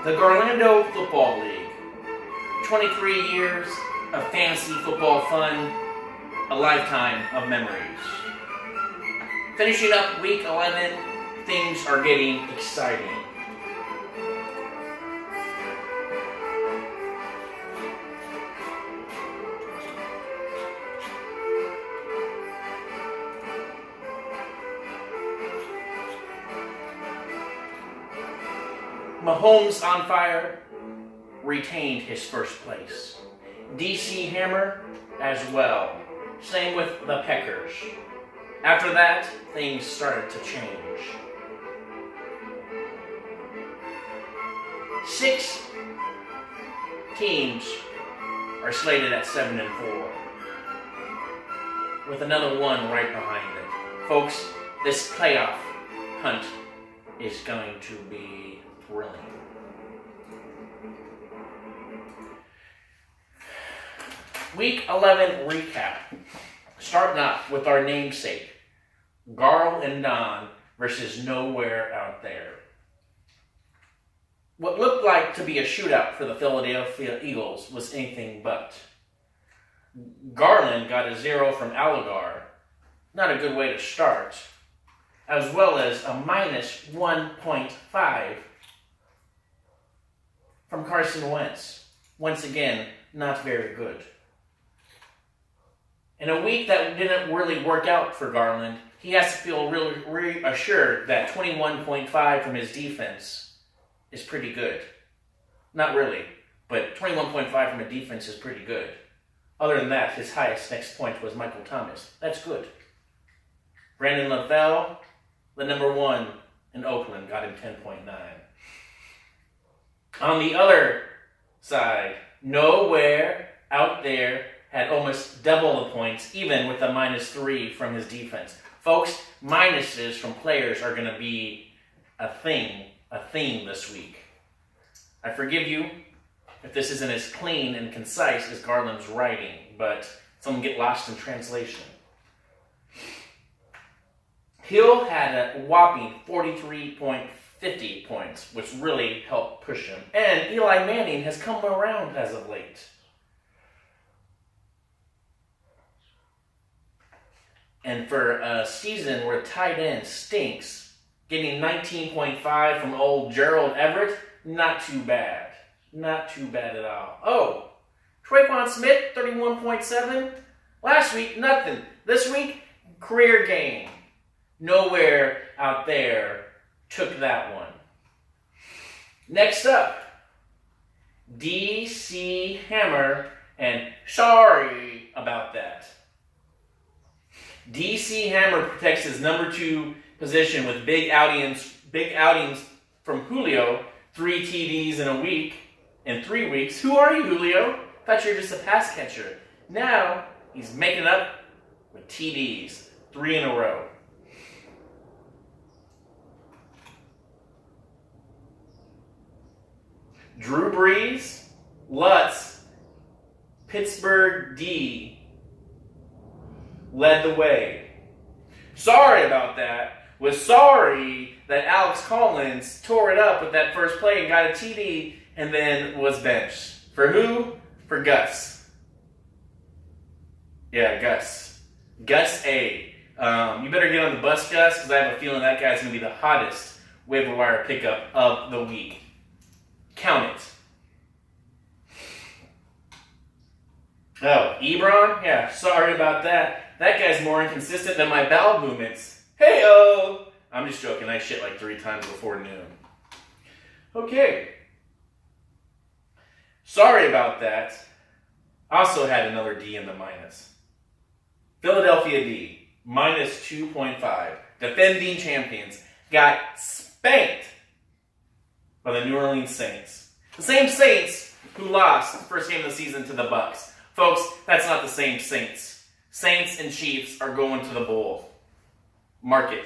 The Garlando Football League. 23 years of fantasy football fun, a lifetime of memories. Finishing up week 11, things are getting exciting. Mahomes on fire retained his first place. DC Hammer as well. Same with the Packers. After that, things started to change. 6 teams are slated at 7-4, with another one right behind it. Folks, this playoff hunt is going to be thrilling. Week 11 recap. Starting off with our namesake, Garl and Don versus Nowhere Out There. What looked like to be a shootout for the Philadelphia Eagles was anything but. Garland got a 0 from Allegar, not a good way to start, as well as a minus 1.5 from Carson Wentz. Once again, not very good. In a week that didn't really work out for Garland, he has to feel really reassured that 21.5 from his defense is pretty good. Not really, but 21.5 from a defense is pretty good. Other than that, his highest next point was Michael Thomas. That's good. Brandon LaFell, the number 1 in Oakland, got him 10.9. On the other side, Nowhere Out There had almost double the points, even with a minus 3 from his defense. Folks, minuses from players are going to be a theme this week. I forgive you if this isn't as clean and concise as Garland's writing, but some get lost in translation. Hill had a whopping 43.50 points, which really helped push him. And Eli Manning has come around as of late. And for a season where tight end stinks, getting 19.5 from old Gerald Everett, not too bad. Not too bad at all. Oh, Tre'Quan Smith, 31.7. Last week, nothing. This week, career game. Nowhere Out There took that one. Next up, DC Hammer, and sorry about that. DC Hammer protects his number 2 position with big outings from Julio, 3 TDs in 3 weeks. Who are you, Julio? Thought you were just a pass catcher. Now he's making up with TDs, 3 in a row. Drew Brees, Lutz, Pittsburgh D led the way. Sorry about that. Was sorry that Alex Collins tore it up with that first play and got a TD and then was benched. For who? For Gus. Yeah, Gus. Gus A. You better get on the bus, Gus, because I have a feeling that guy's going to be the hottest waiver wire pickup of the week. Count it. Oh, Ebron? Yeah, sorry about that. That guy's more inconsistent than my bowel movements. Hey-oh! I'm just joking. I shit like 3 times before noon. Okay. Sorry about that. Also had another D in the minus. Philadelphia D, minus 2.5. Defending champions got spanked by the New Orleans Saints. The same Saints who lost the first game of the season to the Bucs. Folks, that's not the same Saints. Saints and Chiefs are going to the bowl. Mark it.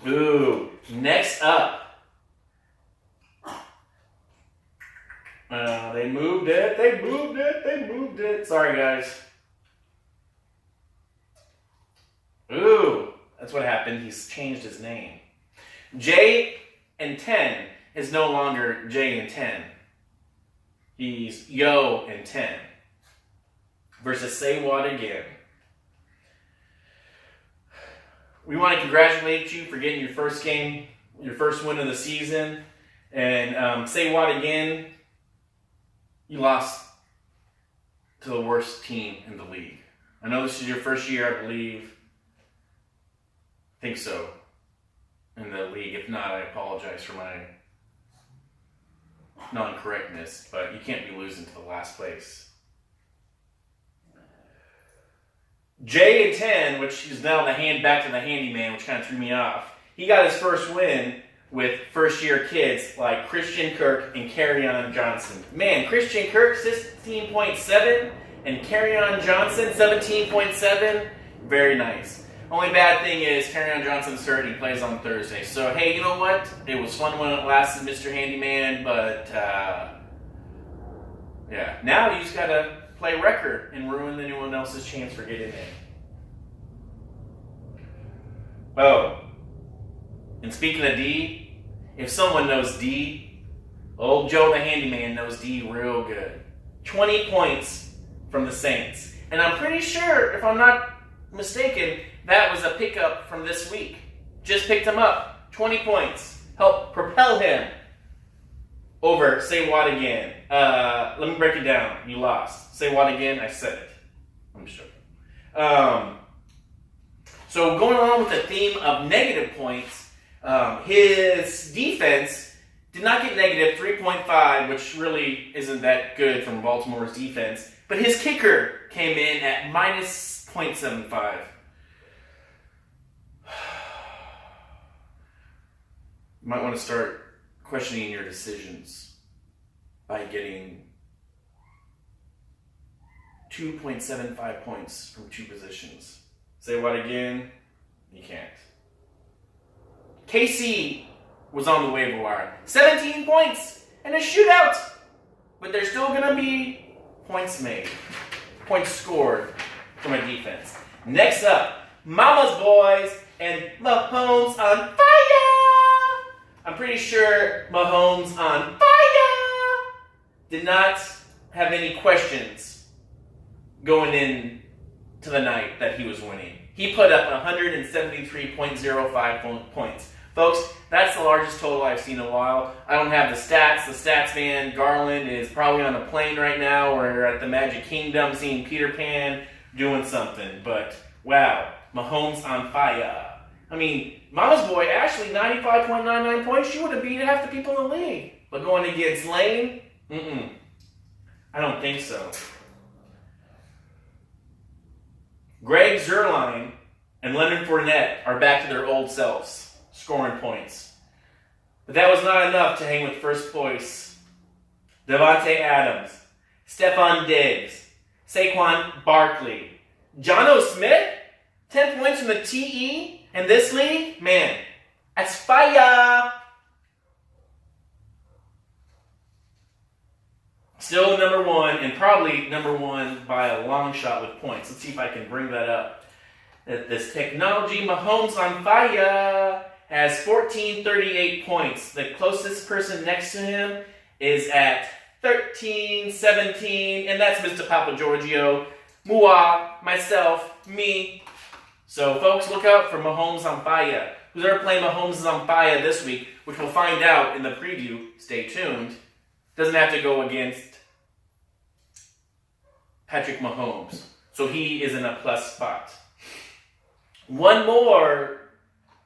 Ooh, next up. They moved it. Sorry, guys. Ooh, that's what happened. He's changed his name. J and 10 is no longer J and 10. He's Yo and 10. Versus Say What Again. We want to congratulate you for getting your first game, your first win of the season. And Say What Again, you lost to the worst team in the league. I know this is your first year, I believe. I think so. In the league. If not, I apologize for my non-correctness. But you can't be losing to the last place. J and 10, which is now back to the handyman, which kind of threw me off. He got his first win with first-year kids like Christian Kirk and Kerryon Johnson. Man, Christian Kirk, 16.7, and Kerryon Johnson, 17.7. Very nice. Only bad thing is Kerryon Johnson's hurt and he plays on Thursday. So, hey, you know what? It was fun when it lasted, Mr. Handyman, but, yeah. Now you just got to play record and ruin anyone else's chance for getting in. Oh, and speaking of D, if someone knows D, old Joe the Handyman knows D real good. 20 points from the Saints. And I'm pretty sure, if I'm not mistaken, that was a pickup from this week. Just picked him up. 20 points. Helped propel him over Say What Again. Let me break it down. You lost. Say what again? I said it. I'm just joking. So going along with the theme of negative points, his defense did not get negative 3.5, which really isn't that good from Baltimore's defense. But his kicker came in at minus 0.75. You might want to start questioning your decisions by getting 2.75 points from two positions. Say what again? You can't. KC was on the waiver wire. 17 points and a shootout. But there's still going to be points made. Points scored from a defense. Next up, Mama's Boys and Mahomes on fire. I'm pretty sure Mahomes on fire did not have any questions going in to the night that he was winning. He put up 173.05 points. Folks, that's the largest total I've seen in a while. I don't have the stats. The stats man, Garland, is probably on a plane right now or at the Magic Kingdom seeing Peter Pan doing something. But, wow, Mahomes on fire. I mean, Mama's boy, Ashley, 95.99 points. She would have beat half the people in the league. But going against Lane? I don't think so. Greg Zuerlein and Leonard Fournette are back to their old selves, scoring points. But that was not enough to hang with first place. Devontae Adams, Stephon Diggs, Saquon Barkley, Jonnu Smith, 10 points from the TE in this league? Man, that's fire! Still number one, and probably number one by a long shot with points. Let's see if I can bring that up. This technology, Mahomes on fire, has 1438 points. The closest person next to him is at 1317, and that's Mr. Papa Giorgio, Mua, myself, me. So, folks, look out for Mahomes on fire. Who's ever playing Mahomes is on fire this week, which we'll find out in the preview. Stay tuned. Doesn't have to go against Patrick Mahomes. So he is in a plus spot. One more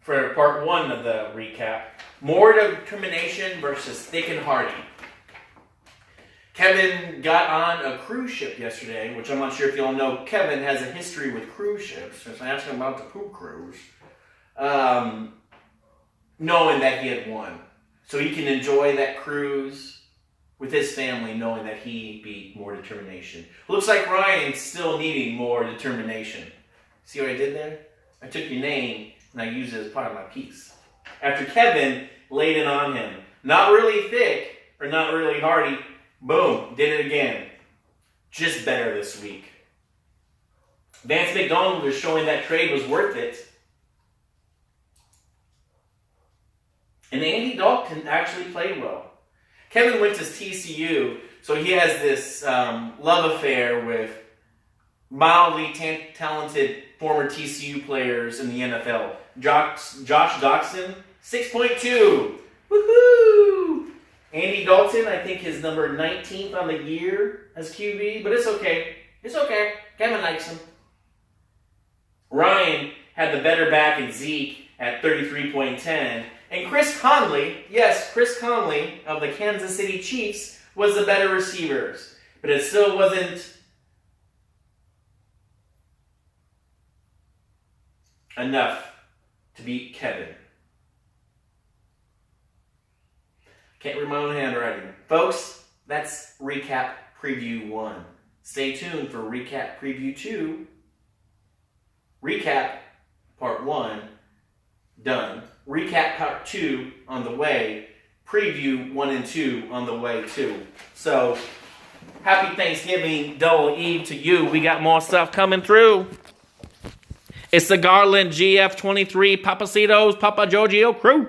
for part one of the recap. More determination versus thick and hardy. Kevin got on a cruise ship yesterday, which I'm not sure if you all know. Kevin has a history with cruise ships. So I asked him about the poop cruise. Knowing that he had won. So he can enjoy that cruise with his family, knowing that he beat more determination. Looks like Ryan's still needing more determination. See what I did there? I took your name and I used it as part of my piece. After Kevin laid it on him, not really thick or not really hardy, boom, did it again. Just better this week. Vance McDonald was showing that trade was worth it. And Andy Dalton actually played well. Kevin went to TCU, so he has this love affair with mildly talented former TCU players in the NFL. Josh Doxson, 6.2. Woohoo! Andy Dalton, I think, is number 19th on the year as QB, but it's okay. It's okay. Kevin likes him. Ryan had the better back in Zeke at 33.10. And Chris Conley, yes, Chris Conley of the Kansas City Chiefs was the better receivers. But it still wasn't enough to beat Kevin. Can't read my own handwriting. Folks, that's Recap Preview 1. Stay tuned for Recap Preview 2. Recap Part 1, done. Recap Part 2 on the way. Preview 1 and 2 on the way too. So, happy Thanksgiving, Double Eve to you. We got more stuff coming through. It's the Garland GF23 Papacitos Papa Giorgio crew.